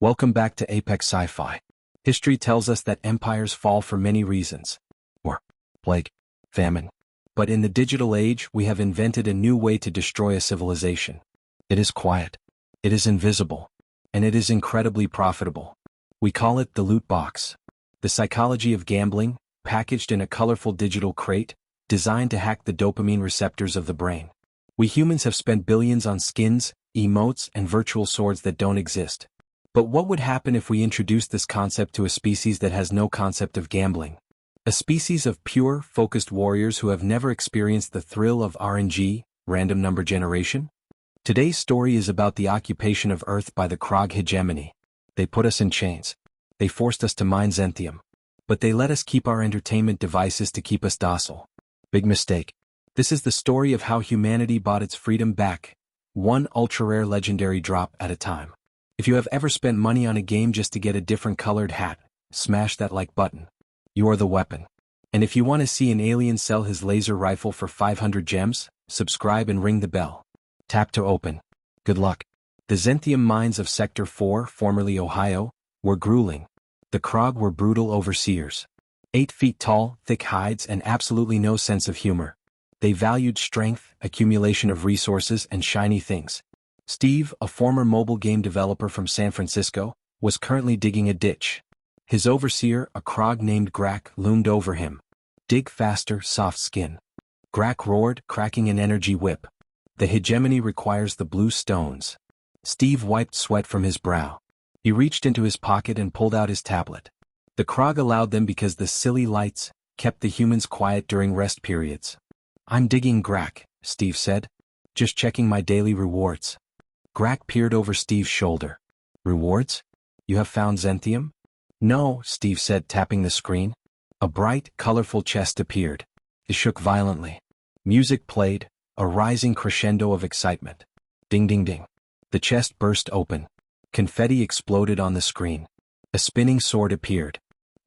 Welcome back to Apex Sci-Fi. History tells us that empires fall for many reasons. War, plague, famine. But in the digital age, we have invented a new way to destroy a civilization. It is quiet. It is invisible. And it is incredibly profitable. We call it the loot box. The psychology of gambling, packaged in a colorful digital crate, designed to hack the dopamine receptors of the brain. We humans have spent billions on skins, emotes, and virtual swords that don't exist. But what would happen if we introduced this concept to a species that has no concept of gambling? A species of pure, focused warriors who have never experienced the thrill of RNG, random number generation? Today's story is about the occupation of Earth by the Krog hegemony. They put us in chains. They forced us to mine Xenthium. But they let us keep our entertainment devices to keep us docile. Big mistake. This is the story of how humanity bought its freedom back, one ultra-rare legendary drop at a time. If you have ever spent money on a game just to get a different colored hat, smash that like button. You are the weapon. And if you want to see an alien sell his laser rifle for 500 gems, subscribe and ring the bell. Tap to open. Good luck. The Xenthium mines of Sector 4, formerly Ohio, were grueling. The Krog were brutal overseers. 8 feet tall, thick hides, and absolutely no sense of humor. They valued strength, accumulation of resources, and shiny things. Steve, a former mobile game developer from San Francisco, was currently digging a ditch. His overseer, a Krog named Grak, loomed over him. Dig faster, soft skin. Grak roared, cracking an energy whip. The hegemony requires the blue stones. Steve wiped sweat from his brow. He reached into his pocket and pulled out his tablet. The Krog allowed them because the silly lights kept the humans quiet during rest periods. I'm digging, Grak, Steve said. Just checking my daily rewards. Grak peered over Steve's shoulder. Rewards? You have found Xenthium? No, Steve said, tapping the screen. A bright, colorful chest appeared. It shook violently. Music played, a rising crescendo of excitement. Ding ding ding. The chest burst open. Confetti exploded on the screen. A spinning sword appeared.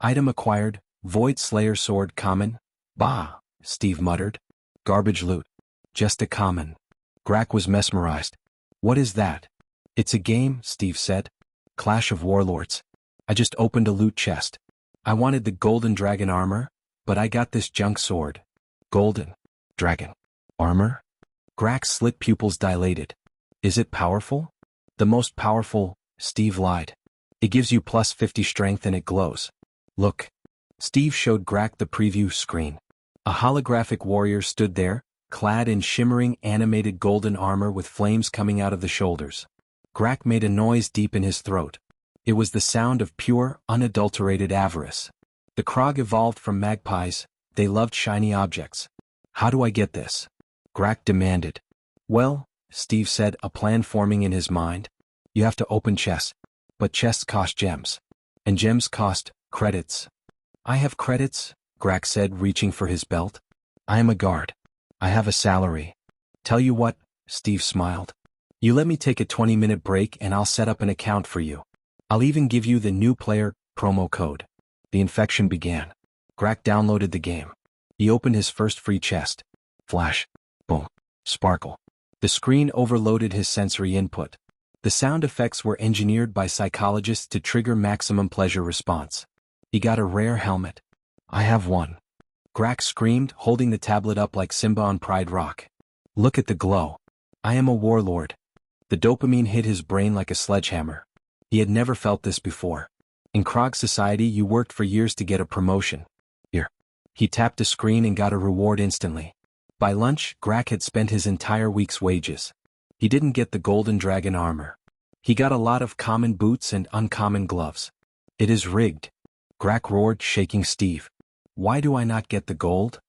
Item acquired, Void Slayer sword common. Bah, Steve muttered. Garbage loot. Just a common. Grak was mesmerized. What is that? It's a game, Steve said. Clash of Warlords. I just opened a loot chest. I wanted the golden dragon armor, but I got this junk sword. Golden. Dragon. Armor? Grak's slit pupils dilated. Is it powerful? The most powerful, Steve lied. It gives you plus 50 strength and it glows. Look. Steve showed Grak the preview screen. A holographic warrior stood there, clad in shimmering animated golden armor with flames coming out of the shoulders. Grak made a noise deep in his throat. It was the sound of pure, unadulterated avarice. The Krog evolved from magpies. They loved shiny objects. How do I get this? Grak demanded. Well, Steve said, a plan forming in his mind. You have to open chests. But chests cost gems. And gems cost credits. I have credits, Grak said, reaching for his belt. I am a guard. I have a salary. Tell you what, Steve smiled. You let me take a 20-minute break and I'll set up an account for you. I'll even give you the new player promo code. The infection began. Grak downloaded the game. He opened his first free chest. Flash. Boom. Sparkle. The screen overloaded his sensory input. The sound effects were engineered by psychologists to trigger maximum pleasure response. He got a rare helmet. I have one. Grak screamed, holding the tablet up like Simba on Pride Rock. Look at the glow. I am a warlord. The dopamine hit his brain like a sledgehammer. He had never felt this before. In Krog society, you worked for years to get a promotion. Here. He tapped a screen and got a reward instantly. By lunch, Grak had spent his entire week's wages. He didn't get the golden dragon armor. He got a lot of common boots and uncommon gloves. It is rigged. Grak roared, shaking Steve. Why do I not get the gold?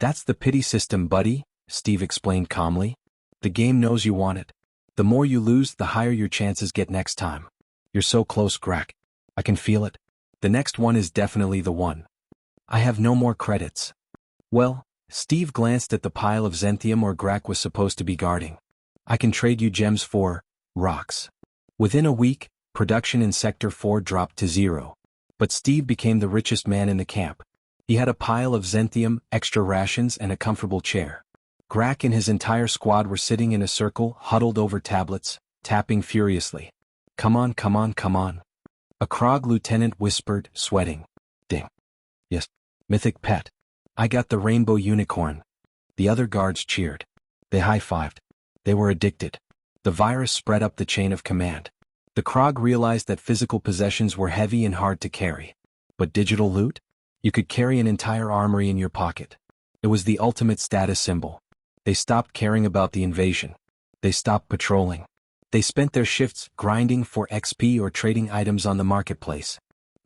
That's the pity system, buddy, Steve explained calmly. The game knows you want it. The more you lose, the higher your chances get next time. You're so close, Grak. I can feel it. The next one is definitely the one. I have no more credits. Well, Steve glanced at the pile of Xenthium or Grak was supposed to be guarding. I can trade you gems for rocks. Within a week, production in Sector 4 dropped to 0. But Steve became the richest man in the camp. He had a pile of Xenthium, extra rations, and a comfortable chair. Grak and his entire squad were sitting in a circle, huddled over tablets, tapping furiously. Come on, come on, come on. A Krog lieutenant whispered, sweating. Ding. Yes. Mythic pet. I got the rainbow unicorn. The other guards cheered. They high-fived. They were addicted. The virus spread up the chain of command. The Krog realized that physical possessions were heavy and hard to carry. But digital loot? You could carry an entire armory in your pocket. It was the ultimate status symbol. They stopped caring about the invasion. They stopped patrolling. They spent their shifts grinding for XP or trading items on the marketplace.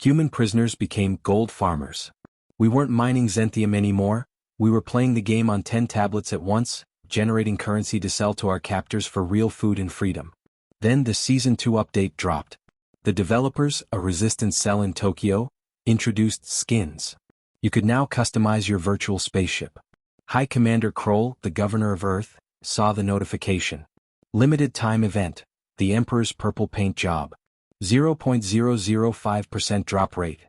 Human prisoners became gold farmers. We weren't mining Xenthium anymore, we were playing the game on 10 tablets at once, generating currency to sell to our captors for real food and freedom. Then the Season 2 update dropped. The developers, a resistance cell in Tokyo, introduced skins. You could now customize your virtual spaceship. High Commander Kroll, the governor of Earth, saw the notification. Limited time event, the Emperor's purple paint job. 0.005% drop rate.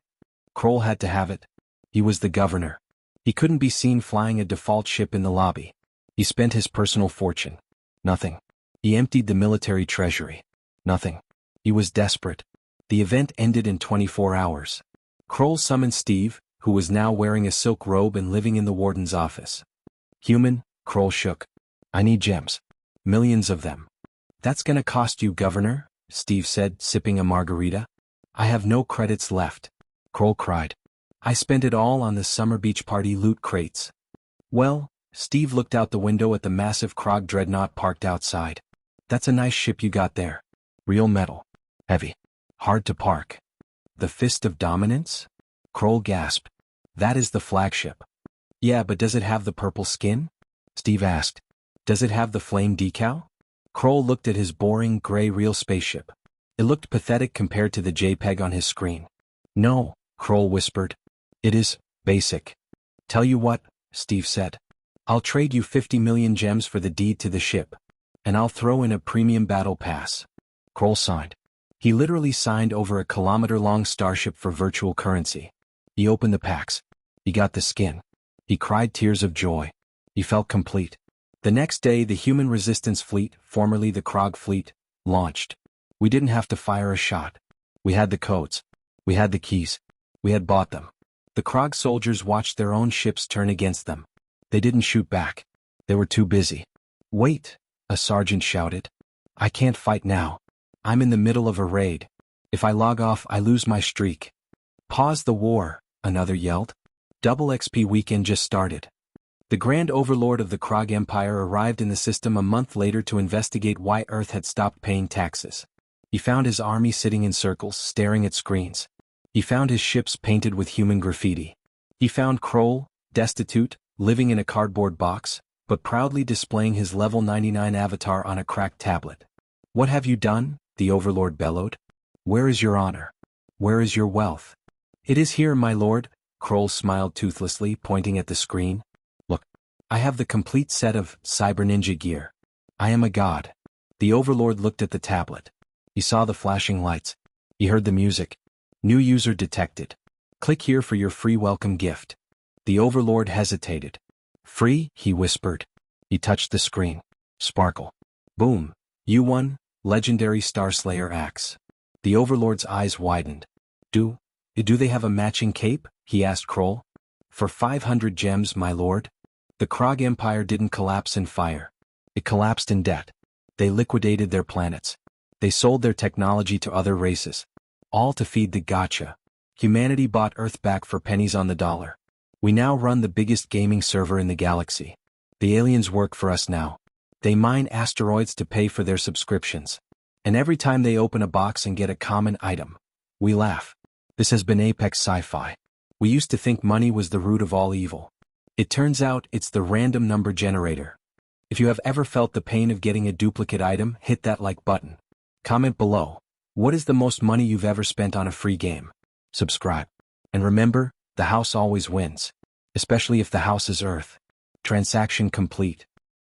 Kroll had to have it. He was the governor. He couldn't be seen flying a default ship in the lobby. He spent his personal fortune. Nothing. He emptied the military treasury. Nothing. He was desperate. The event ended in 24 hours. Kroll summoned Steve, who was now wearing a silk robe and living in the warden's office. Human, Kroll shook. I need gems. Millions of them. That's gonna cost you, Governor, Steve said, sipping a margarita. I have no credits left. Kroll cried. I spent it all on the summer beach party loot crates. Well, Steve looked out the window at the massive Krog dreadnought parked outside. That's a nice ship you got there. Real metal. Heavy. Hard to park. The Fist of Dominance? Kroll gasped. That is the flagship. Yeah, but does it have the purple skin? Steve asked. Does it have the flame decal? Kroll looked at his boring gray real spaceship. It looked pathetic compared to the JPEG on his screen. No, Kroll whispered. It is basic. Tell you what, Steve said. I'll trade you 50 million gems for the deed to the ship. And I'll throw in a premium battle pass. Kroll signed. He literally signed over a kilometer-long starship for virtual currency. He opened the packs. He got the skin. He cried tears of joy. He felt complete. The next day, the Human Resistance Fleet, formerly the Krog Fleet, launched. We didn't have to fire a shot. We had the codes. We had the keys. We had bought them. The Krog soldiers watched their own ships turn against them. They didn't shoot back. They were too busy. Wait, a sergeant shouted. I can't fight now. I'm in the middle of a raid. If I log off, I lose my streak. Pause the war, another yelled. Double XP weekend just started. The Grand Overlord of the Krog Empire arrived in the system a month later to investigate why Earth had stopped paying taxes. He found his army sitting in circles, staring at screens. He found his ships painted with human graffiti. He found Kroll, destitute, living in a cardboard box, but proudly displaying his level 99 avatar on a cracked tablet. What have you done? The Overlord bellowed. Where is your honor? Where is your wealth? It is here, my lord, Kroll smiled toothlessly, pointing at the screen. Look, I have the complete set of cyber ninja gear. I am a god. The Overlord looked at the tablet. He saw the flashing lights. He heard the music. New user detected. Click here for your free welcome gift. The Overlord hesitated. Free, he whispered. He touched the screen. Sparkle. Boom. You won, legendary Starslayer axe. The Overlord's eyes widened. Do they have a matching cape? He asked Kroll. For 500 gems, my lord. The Krog Empire didn't collapse in fire. It collapsed in debt. They liquidated their planets. They sold their technology to other races. All to feed the gacha. Humanity bought Earth back for pennies on the dollar. We now run the biggest gaming server in the galaxy. The aliens work for us now. They mine asteroids to pay for their subscriptions. And every time they open a box and get a common item, we laugh. This has been Apex Sci-Fi. We used to think money was the root of all evil. It turns out it's the random number generator. If you have ever felt the pain of getting a duplicate item, hit that like button. Comment below. What is the most money you've ever spent on a free game? Subscribe. And remember, the house always wins. Especially if the house is Earth. Transaction complete.